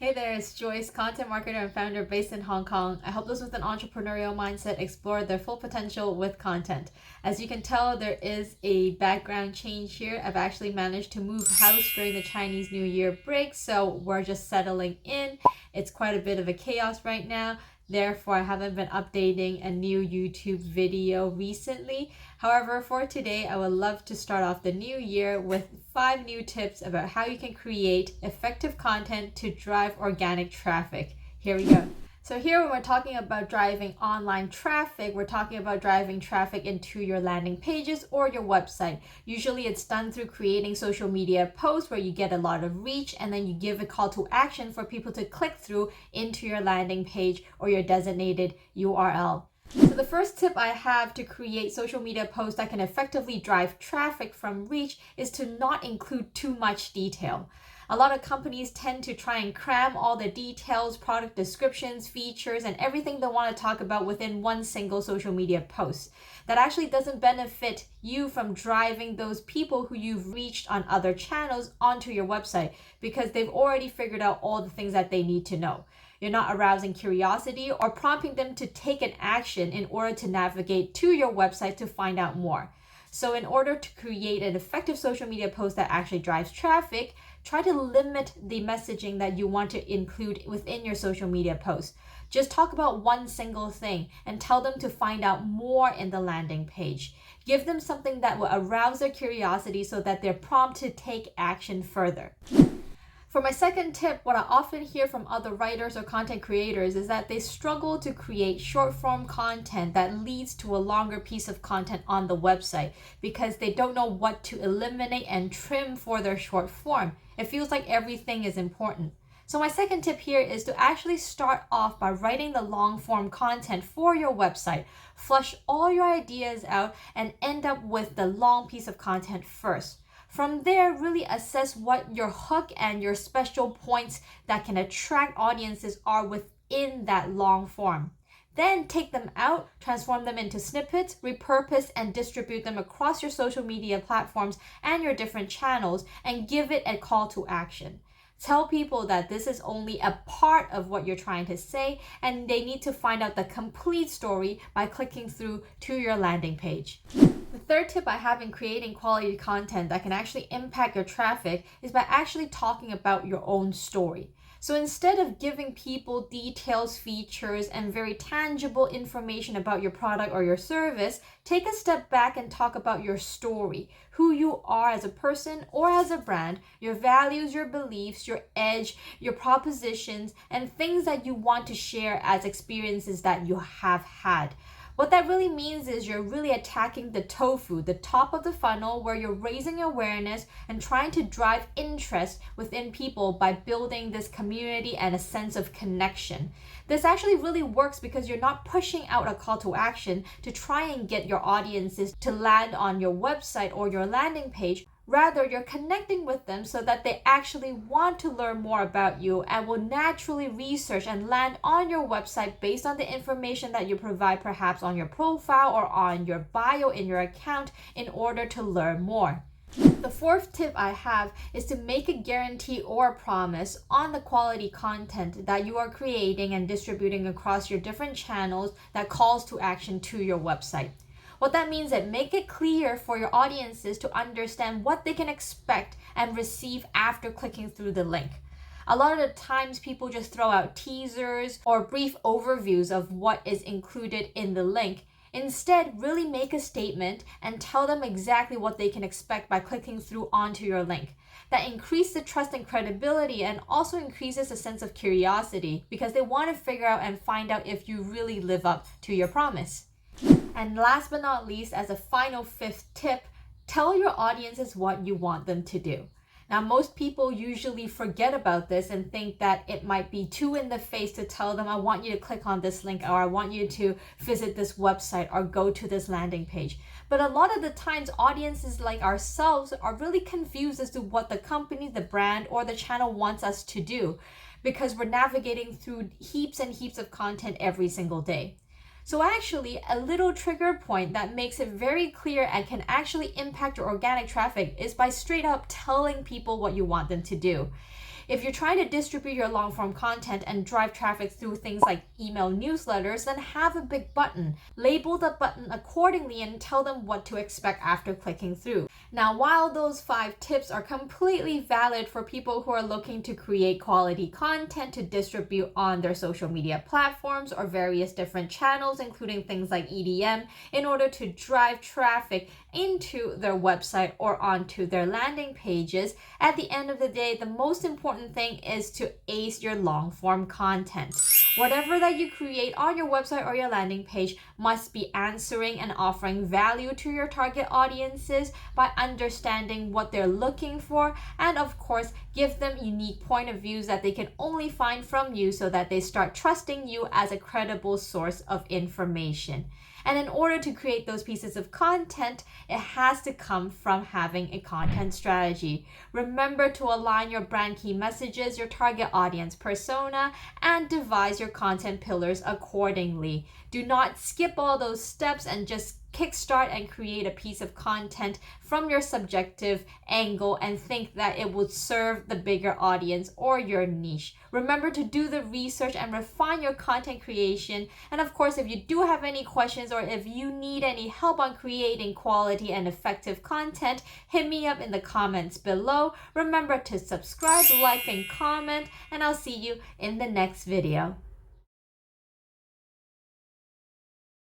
Hey there, it's Joyce, content marketer and founder based in Hong Kong. I help those with an entrepreneurial mindset explore their full potential with content. As you can tell, there is a background change here. I've actually managed to move house during the Chinese New Year break, so we're just settling in. It's quite a bit of a chaos right now. Therefore, I haven't been updating a new YouTube video recently. However, for today, I would love to start off the new year with 5 new tips about how you can create effective content to drive organic traffic. Here we go. So here when we're talking about driving online traffic, we're talking about driving traffic into your landing pages or your website. Usually it's done through creating social media posts where you get a lot of reach and then you give a call to action for people to click through into your landing page or your designated URL. So the first tip I have to create social media posts that can effectively drive traffic from reach is to not include too much detail. A lot of companies tend to try and cram all the details, product descriptions, features, and everything they want to talk about within one single social media post. That actually doesn't benefit you from driving those people who you've reached on other channels onto your website because they've already figured out all the things that they need to know. You're not arousing curiosity or prompting them to take an action in order to navigate to your website to find out more. So in order to create an effective social media post that actually drives traffic, try to limit the messaging that you want to include within your social media post. Just talk about one single thing and tell them to find out more in the landing page. Give them something that will arouse their curiosity so that they're prompt to take action further. For my second tip, what I often hear from other writers or content creators is that they struggle to create short form content that leads to a longer piece of content on the website because they don't know what to eliminate and trim for their short form. It feels like everything is important. So my second tip here is to actually start off by writing the long form content for your website. Flush all your ideas out and end up with the long piece of content first. From there, really assess what your hook and your special points that can attract audiences are within that long form. Then take them out, transform them into snippets, repurpose and distribute them across your social media platforms and your different channels and give it a call to action. Tell people that this is only a part of what you're trying to say and they need to find out the complete story by clicking through to your landing page. The third tip I have in creating quality content that can actually impact your traffic is by actually talking about your own story. So instead of giving people details, features, and very tangible information about your product or your service, take a step back and talk about your story, who you are as a person or as a brand, your values, your beliefs, your edge, your propositions, and things that you want to share as experiences that you have had. What that really means is you're really attacking the tofu, the top of the funnel, where you're raising awareness and trying to drive interest within people by building this community and a sense of connection. This actually really works because you're not pushing out a call to action to try and get your audiences to land on your website or your landing page. Rather, you're connecting with them so that they actually want to learn more about you and will naturally research and land on your website based on the information that you provide, perhaps on your profile or on your bio in your account, in order to learn more. The fourth tip I have is to make a guarantee or a promise on the quality content that you are creating and distributing across your different channels that calls to action to your website. What that means is make it clear for your audiences to understand what they can expect and receive after clicking through the link. A lot of the times people just throw out teasers or brief overviews of what is included in the link. Instead, really make a statement and tell them exactly what they can expect by clicking through onto your link. That increases the trust and credibility and also increases a sense of curiosity because they want to figure out and find out if you really live up to your promise. And last but not least, as a final fifth tip, tell your audiences what you want them to do. Now, most people usually forget about this and think that it might be too in the face to tell them, I want you to click on this link, or I want you to visit this website or go to this landing page. But a lot of the times, audiences like ourselves are really confused as to what the company, the brand, or the channel wants us to do because we're navigating through heaps and heaps of content every single day. So actually, a little trigger point that makes it very clear and can actually impact your organic traffic is by straight up telling people what you want them to do. If you're trying to distribute your long form content and drive traffic through things like email newsletters, then have a big button. Label the button accordingly and tell them what to expect after clicking through. Now, while those 5 tips are completely valid for people who are looking to create quality content to distribute on their social media platforms or various different channels, including things like EDM, in order to drive traffic into their website or onto their landing pages, at the end of the day, the most important thing is to ace your long form content. Whatever that you create on your website or your landing page must be answering and offering value to your target audiences by understanding what they're looking for, and of course, give them unique point of views that they can only find from you so that they start trusting you as a credible source of information. And in order to create those pieces of content, it has to come from having a content strategy. Remember to align your brand key messages, your target audience persona, and devise your content pillars accordingly. Do not skip all those steps and just kickstart and create a piece of content from your subjective angle and think that it will serve the bigger audience or your niche. Remember to do the research and refine your content creation. And of course, if you do have any questions or if you need any help on creating quality and effective content, hit me up in the comments below. Remember to subscribe, like, and comment, and I'll see you in the next video.